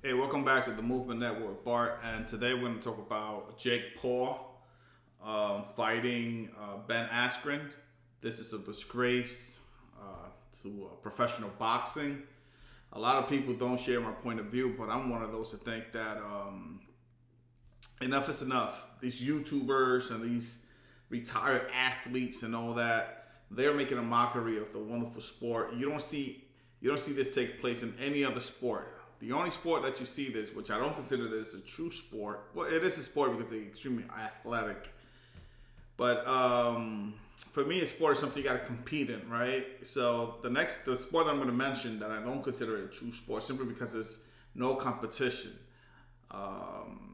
Hey, welcome back to the Movement Network, Bart. And today we're going to talk about Jake Paul fighting Ben Askren. This is a disgrace to professional boxing. A lot of people don't share my point of view, but I'm one of those to think that enough is enough. These YouTubers and these retired athletes and all that, they're making a mockery of the wonderful sport. You don't see this take place in any other sport. The only sport that you see this, which I don't consider this a true sport, well, it is a sport because they're extremely athletic. But for me, a sport is something you got to compete in, right? So the sport that I'm going to mention that I don't consider a true sport simply because there's no competition.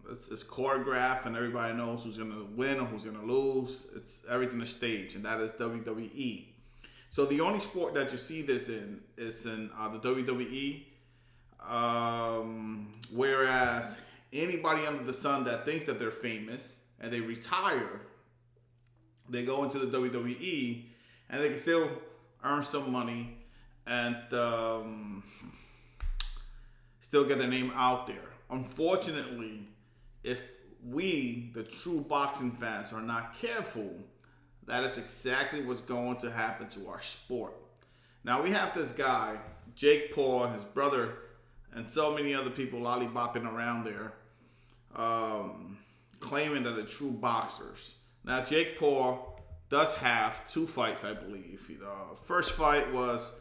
It's choreographed and everybody knows who's going to win or who's going to lose. It's everything is staged, and that is WWE. So the only sport that you see this in is in the WWE. Whereas anybody under the sun that thinks that they're famous and they retire, they go into the WWE and they can still earn some money and still get their name out there. Unfortunately, if we, the true boxing fans, are not careful, that is exactly what's going to happen to our sport. Now we have this guy, Jake Paul, his brother, and so many other people lollybopping around there, claiming that they're true boxers. Now Jake Paul does have two fights, I believe. The first fight was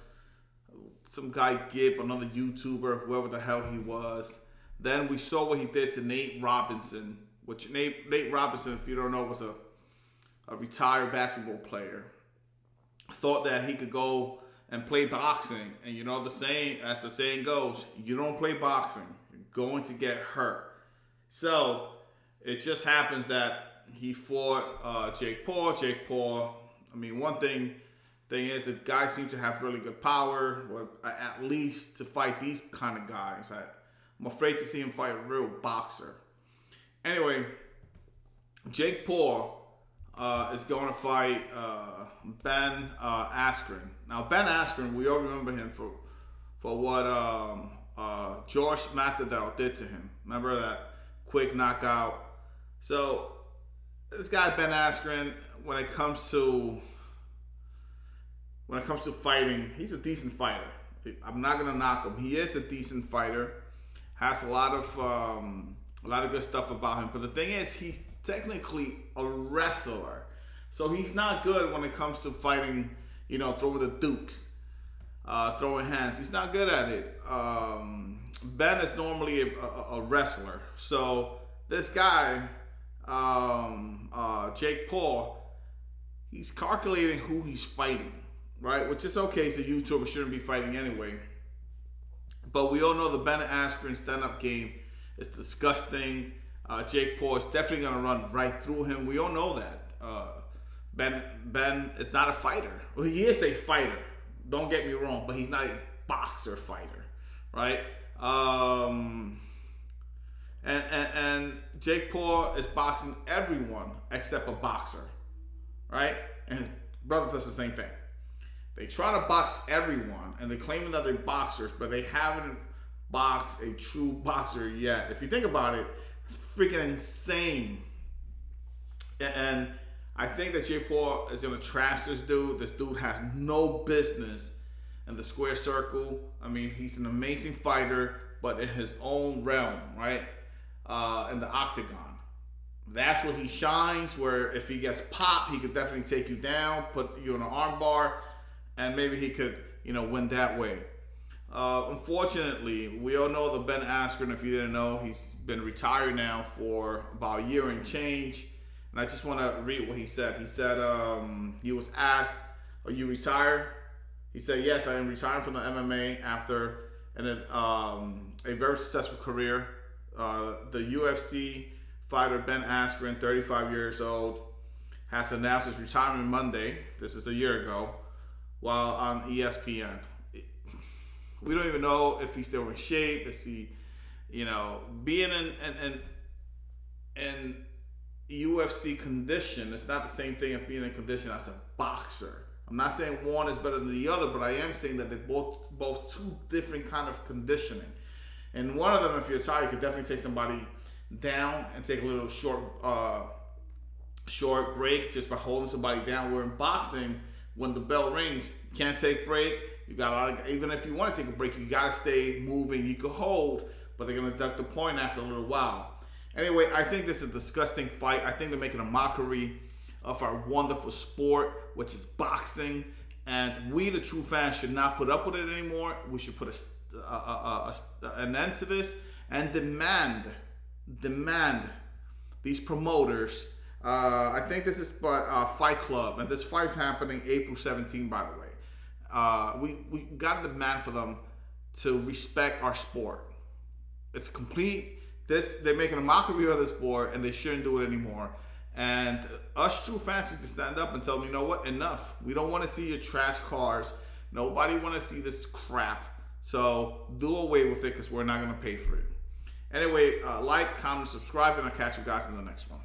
some guy Gibb, another YouTuber, whoever the hell he was. Then we saw what he did to Nate Robinson, which Nate Robinson, if you don't know, was a retired basketball player. Thought that he could go and play boxing, and as the saying goes, you don't play boxing, you're going to get hurt. So it just happens that he fought Jake Paul. I mean, one thing is that guys seem to have really good power, or at least to fight these kind of guys. I'm afraid to see him fight a real boxer. Anyway, Jake Paul is going to fight Ben Askren. Now, Ben Askren, we all remember him for what George Masvidal did to him. Remember that quick knockout? So this guy Ben Askren, when it comes to fighting, he's a decent fighter. I'm not gonna knock him. He is a decent fighter. Has a lot of good stuff about him. But the thing is, he's technically a wrestler. So he's not good when it comes to fighting, throwing the dukes, throwing hands. He's not good at it. Ben is normally a wrestler. So this guy, Jake Paul, he's calculating who he's fighting, right? Which is okay. So YouTuber shouldn't be fighting anyway. But we all know the Ben Askren stand-up game is disgusting. Jake Paul is definitely going to run right through him. We all know that. Ben is not a fighter. Well, he is a fighter. Don't get me wrong, but he's not a boxer fighter, right? And Jake Paul is boxing everyone except a boxer, right? And his brother does the same thing. They try to box everyone, and they're claiming that they're boxers, but they haven't boxed a true boxer yet. If you think about it, it's freaking insane. And I think that Jake Paul is going to trash this dude. This dude has no business in the square circle. I mean, he's an amazing fighter, but in his own realm, right? In the octagon. That's where he shines, where if he gets popped, he could definitely take you down, put you in an arm bar, and maybe he could, win that way. Unfortunately, we all know the Ben Askren. If you didn't know, he's been retired now for about a year and change. And I just want to read what he said. He said he was asked, "Are you retired?" He said, "Yes, I am retiring from the MMA after a very successful career." The UFC fighter Ben Askren, 35 years old, has announced his retirement Monday. This is a year ago, while on ESPN. We don't even know if he's still in shape. Is he, being in UFC condition? It's not the same thing as being in condition as a boxer. I'm not saying one is better than the other, but I am saying that they're both two different kind of conditioning. And one of them, if you're tired, you could definitely take somebody down and take a little short break just by holding somebody down. Where in boxing, when the bell rings, you can't take break. You got even if you want to take a break, you got to stay moving. You could hold, but they're gonna deduct the point after a little while. Anyway, I think this is a disgusting fight. I think they're making a mockery of our wonderful sport, which is boxing. And we, the true fans, should not put up with it anymore. We should put an end to this and demand these promoters. I think this is Fight Club, and this fight's happening April 17, by the way. We got to demand for them to respect our sport. It's complete. They're making a mockery of the sport, and they shouldn't do it anymore. And us true fans need to stand up and tell them, you know what, enough. We don't want to see your trash cars. Nobody want to see this crap. So do away with it, because we're not going to pay for it. Anyway, like, comment, subscribe, and I'll catch you guys in the next one.